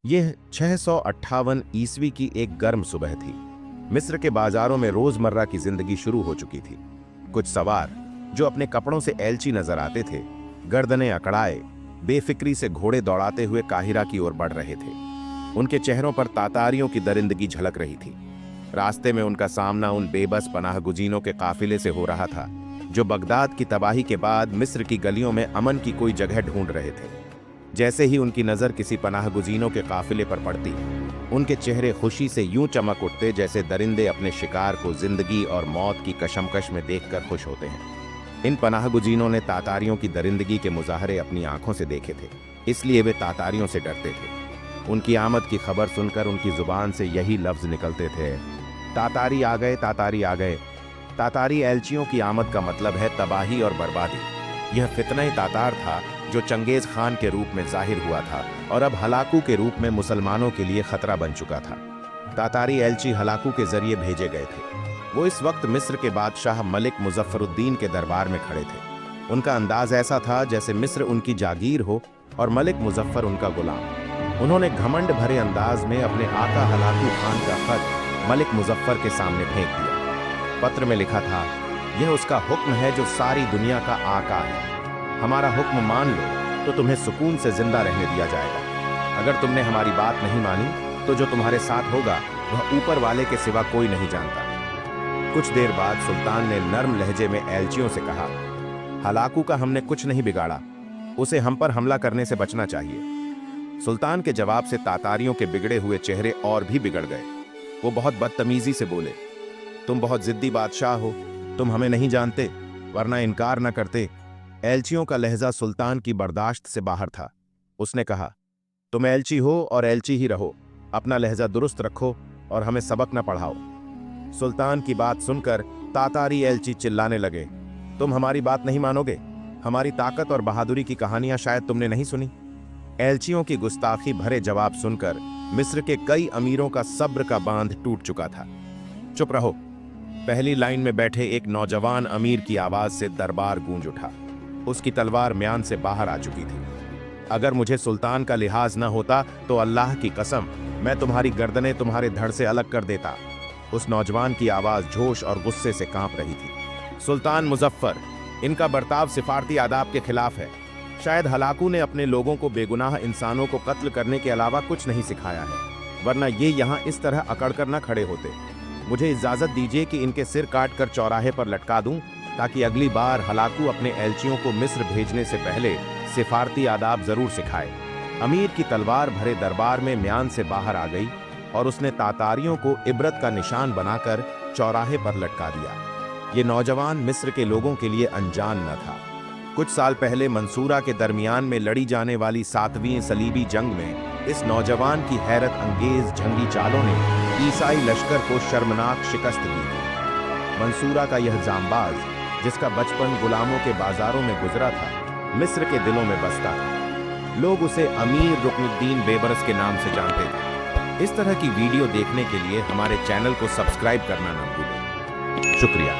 यह 658 ईस्वी की एक गर्म सुबह थी। मिस्र के बाजारों में रोजमर्रा की जिंदगी शुरू हो चुकी थी। कुछ सवार जो अपने कपड़ों से एलची नजर आते थे, गर्दनें अकड़ाए बेफिक्री से घोड़े दौड़ाते हुए काहिरा की ओर बढ़ रहे थे। उनके चेहरों पर तातारियों की दरिंदगी झलक रही थी। रास्ते में उनका सामना उन बेबस पनाहगुजीनों के काफिले से हो रहा था जो बगदाद की तबाही के बाद मिस्र की गलियों में अमन की कोई जगह ढूंढ रहे थे। जैसे ही उनकी नजर किसी पनाहगुजीनों के काफिले पर पड़ती, उनके चेहरे खुशी से यूं चमक उठते जैसे दरिंदे अपने शिकार को जिंदगी और मौत की कशमकश में देखकर खुश होते हैं। इन पनाहगुजीनों ने तातारियों की दरिंदगी के मुजाहरे अपनी आंखों से देखे थे, इसलिए वे तातारियों से डरते थे। उनकी आमद की खबर सुनकर उनकी जुबान से यही लफ्ज निकलते थे, तातारी आ गए, तातारी आ गए। तातारी एलचियों की आमद का मतलब है तबाही और बर्बादी। यह फितना तातार था जो चंगेज खान के रूप में जाहिर हुआ था और अब हलाकू के रूप में मुसलमानों के लिए खतरा बन चुका था। तातारी एलची हलाकू के जरिए भेजे गए थे। वो इस वक्त मिस्र के बादशाह मलिक मुजफ्फरुद्दीन के दरबार में खड़े थे। उनका अंदाज ऐसा था जैसे मिस्र उनकी जागीर हो और मलिक मुजफ्फर उनका गुलाम। उन्होंने घमंड भरे अंदाज में अपने आका हलाकू खान का खत मलिक मुजफ्फर के सामने फेंक दिया। पत्र में लिखा था, यह उसका हुक्म है जो सारी दुनिया का आका है। हमारा हुक्म मान लो तो तुम्हें सुकून से जिंदा रहने दिया जाएगा। अगर तुमने हमारी बात नहीं मानी तो जो तुम्हारे साथ होगा वह ऊपर वाले के सिवा कोई नहीं जानता। कुछ देर बाद सुल्तान ने नर्म लहजे में एलचियों से कहा, हलाकू का हमने कुछ नहीं बिगाड़ा, उसे हम पर हमला करने से बचना चाहिए। सुल्तान के जवाब से तातारियों के बिगड़े हुए चेहरे और भी बिगड़ गए। वो बहुत बदतमीजी से बोले, तुम बहुत जिद्दी बादशाह हो, तुम हमें नहीं जानते, वरना इनकार न करते। एलचियों का लहजा सुल्तान की बर्दाश्त से बाहर था। उसने कहा, तुम एलची हो और एलची ही रहो, अपना लहजा दुरुस्त रखो और हमें सबक न पढ़ाओ। सुल्तान की बात सुनकर तातारी एलची चिल्लाने लगे, तुम हमारी बात नहीं मानोगे? हमारी ताकत और बहादुरी की कहानियां शायद तुमने नहीं सुनी। एलचियों की गुस्ताखी भरे जवाब सुनकर मिस्र के कई अमीरों का सब्र का बांध टूट चुका था। चुप रहो, पहली लाइन में बैठे एक नौजवान अमीर की आवाज से दरबार गूंज उठा। उसकी तलवार म्यान से बाहर आ चुकी थी। अगर मुझे सुल्तान का लिहाज न होता तो अल्लाह की कसम मैं तुम्हारी गर्दनें तुम्हारे धड़ से अलग कर देता। उस नौजवान की आवाज जोश और गुस्से से कांप रही थी। सुल्तान मुजफ्फर, इनका बर्ताव सिफारती आदाब के खिलाफ है। शायद हलाकू ने अपने लोगों को बेगुनाह इंसानों को कत्ल करने के अलावा कुछ नहीं सिखाया है, वरना ये यहाँ इस तरह अकड़ कर न खड़े होते। मुझे इजाजत दीजिए कि इनके सिर काट कर चौराहे पर लटका दूं, ताकि अगली बार हलाकू अपने एलचियों को मिस्र भेजने से पहले सिफारती आदाब जरूर सिखाए। अमीर की तलवार भरे दरबार में म्यान से बाहर आ गई और उसने तातारियों को इबरत का निशान बनाकर चौराहे पर लटका दिया। ये नौजवान मिस्र के लोगों के लिए अनजान न था। कुछ साल पहले मंसूरा के दरमियान में लड़ी जाने वाली 7वीं सलीबी जंग में इस नौजवान की हैरत अंगेज जंगी चालों ने ईसाई लश्कर को शर्मनाक शिकस्त दी थी। मंसूरा का यह जांबाज, जिसका बचपन गुलामों के बाजारों में गुजरा था, मिस्र के दिलों में बसता था। लोग उसे अमीर रुकनुद्दीन बेबरस के नाम से जानते थे। इस तरह की वीडियो देखने के लिए हमारे चैनल को सब्सक्राइब करना न भूलें। शुक्रिया।